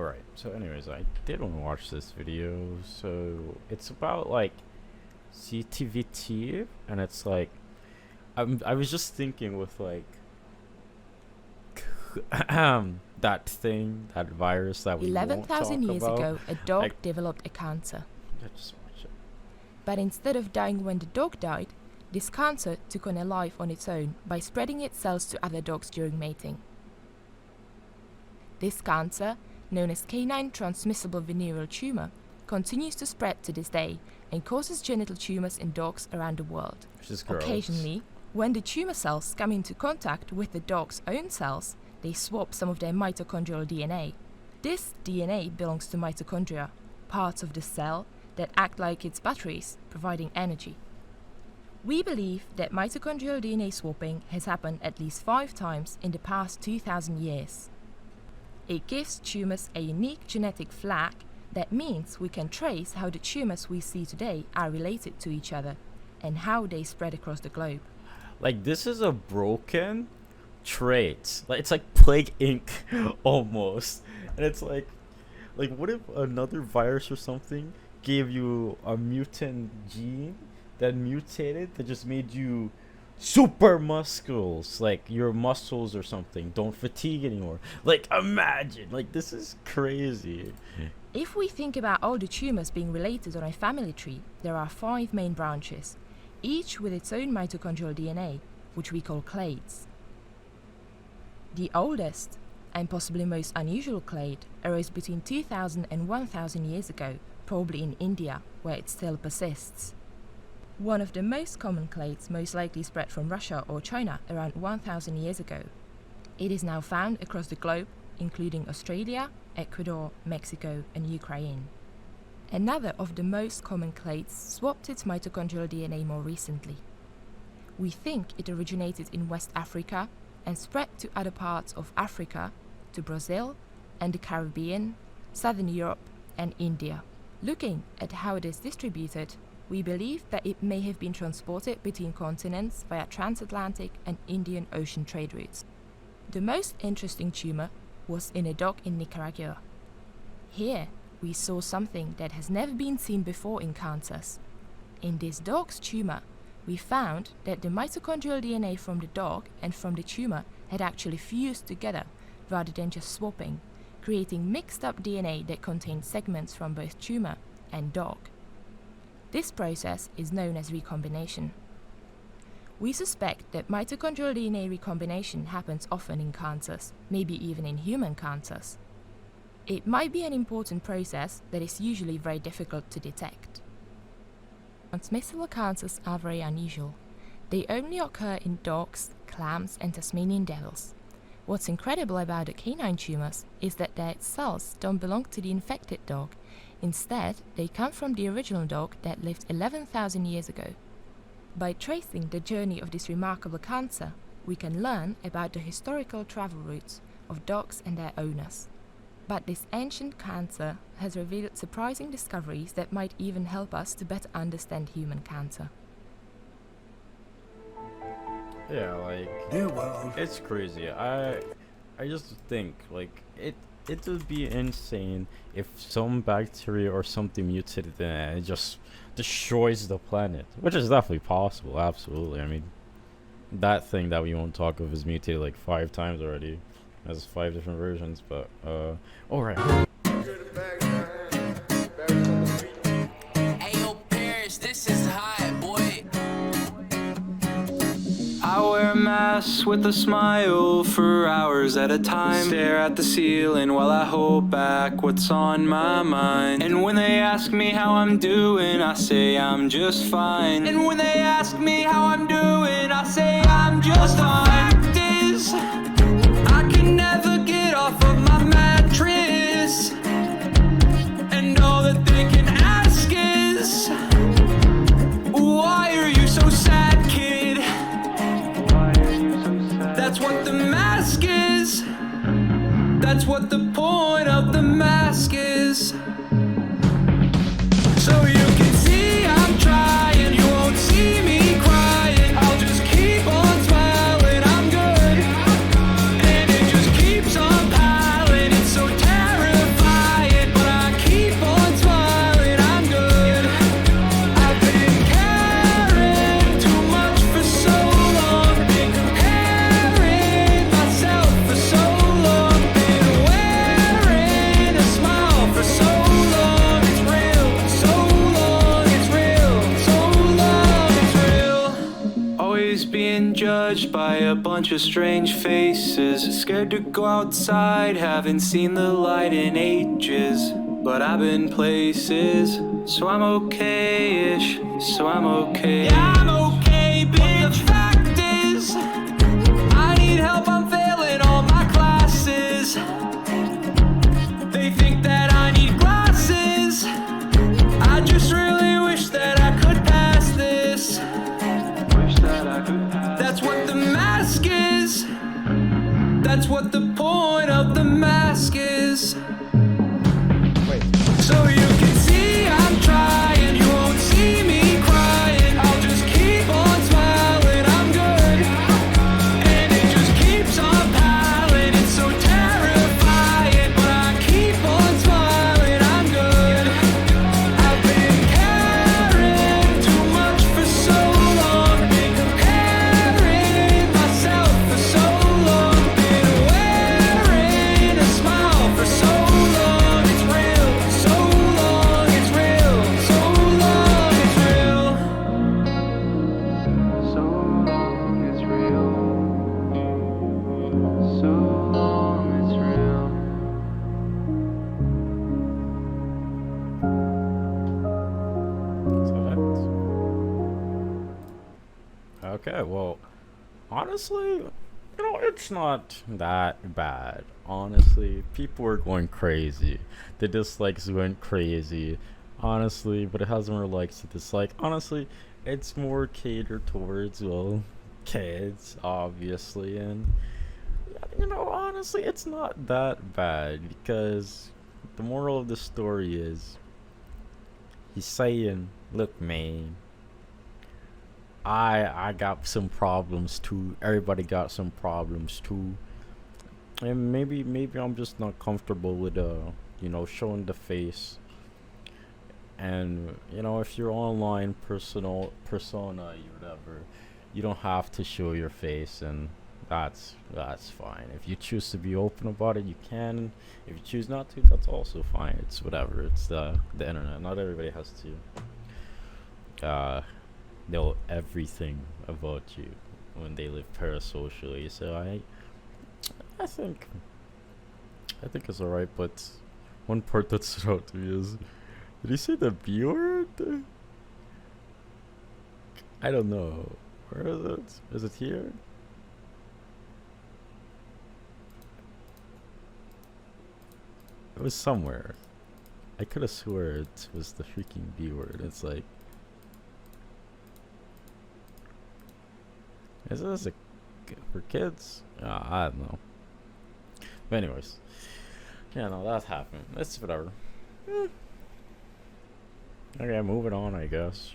Alright, so anyways, I did want to watch this video. So it's about like CTVT, and it's like I was just thinking with like that thing, that virus that we won't talk 11,000 years about. ago, a dog Like- developed a cancer. Yeah, just watch it. But instead of dying when the dog died, this cancer took on a life on its own by spreading its cells to other dogs during mating. This cancer, known as canine transmissible venereal tumor, continues to spread to this day and causes genital tumors in dogs around the world. Which is gross. Occasionally, when the tumor cells come into contact with the dog's own cells, they swap some of their mitochondrial DNA. This DNA belongs to mitochondria, parts of the cell that act like its batteries, providing energy. We believe that mitochondrial DNA swapping has happened at least 5 times in the past 2,000 years. It gives tumors a unique genetic flag that means we can trace how the tumors we see today are related to each other and how they spread across the globe. Like, this is a broken trait. Like, it's like Plague Inc. almost. And it's like what if another virus or something gave you a mutant gene that mutated that just made you super muscles, like your muscles or something don't fatigue anymore? Like, imagine, like, this is crazy. If we think about all the tumors being related on a family tree, there are 5 main branches, each with its own mitochondrial DNA, which we call clades. The oldest, and possibly most unusual clade, arose between 2,000 and 1,000 years ago, probably in India, where it still persists. One of the most common clades most likely spread from Russia or China around 1,000 years ago. It is now found across the globe, including Australia, Ecuador, Mexico, and Ukraine. Another of the most common clades swapped its mitochondrial DNA more recently. We think it originated in West Africa and spread to other parts of Africa, to Brazil and the Caribbean, Southern Europe, and India. Looking at how it is distributed, we believe that it may have been transported between continents via transatlantic and Indian Ocean trade routes. The most interesting tumor was in a dog in Nicaragua. Here, we saw something that has never been seen before in cancers. In this dog's tumor, we found that the mitochondrial DNA from the dog and from the tumor had actually fused together rather than just swapping, creating mixed up DNA that contained segments from both tumor and dog. This process is known as recombination. We suspect that mitochondrial DNA recombination happens often in cancers, maybe even in human cancers. It might be an important process that is usually very difficult to detect. Transmissible cancers are very unusual. They only occur in dogs, clams, and Tasmanian devils. What's incredible about the canine tumors is that their cells don't belong to the infected dog. Instead, they come from the original dog that lived 11,000 years ago. By tracing the journey of this remarkable cancer, we can learn about the historical travel routes of dogs and their owners. But this ancient cancer has revealed surprising discoveries that might even help us to better understand human cancer. Yeah, like, it's crazy. I just think like it would be insane if some bacteria or something mutated and it just destroys the planet, which is definitely possible. Absolutely. I mean, that thing that we won't talk of is mutated like 5 times already. Has 5 different versions, but all right. Ayo, Paris, this is hot, boy. I wear a mask with a smile for hours at a time. Stare at the ceiling while I hold back what's on my mind. And when they ask me how I'm doing, I say I'm just fine. And when they ask me how I'm doing, I say I'm just fine. The fact is, I can never get off of my mattress. And all that they can ask is, why are you so sad, kid? That's what the mask is. That's what the point of the mask is. So you can see I'm trying, you won't see me crying. I'll just keep on smiling, I'm good. And it just keeps on piling, it's so terrifying. judged by a bunch of strange faces. Scared to go outside, haven't seen the light in ages. But I've been places, so I'm okay-ish, so I'm okay. Yeah, I'm okay, bitch. The fact is, I need help, I'm failing all my classes. They think that I need glasses. I just really wish that I could pass this. Wish that I could pass. That's what the mask is. That's what the point of the mask is. Wait. So you can see I'm trying, you won't see me crying. I'll just keep on smiling, I'm good. And it just keeps on piling, it's so terrifying. But I keep on smiling, I'm good. I've been caring too much for so long. Been comparing myself for so long. Been wearing a smile for so long. It's real, so long, it's real, so long, it's real. So long, it's real. So long, it's real. So that's okay. Well, honestly, it's not that bad. Honestly, people are going crazy. The dislikes went crazy. Honestly, but it has more likes to dislike. Honestly, it's more catered towards, well, kids, obviously, and honestly, it's not that bad because the moral of the story is he's saying, look, man, I got some problems too. Everybody got some problems too. And maybe I'm just not comfortable with showing the face. And if you're online persona, you whatever, you don't have to show your face, and that's fine. If you choose to be open about it, you can. If you choose not to, that's also fine. It's whatever. It's the internet. Not everybody has to know everything about you when they live parasocially. So I think it's alright. But one part that stood out to me is, did he say the B word? I don't know. Where is it? Is it here? It was somewhere. I could have swore it was the freaking B word. It's like, is this for kids? I don't know. But anyways, yeah, no, that happened. It's whatever. Okay, moving on, I guess.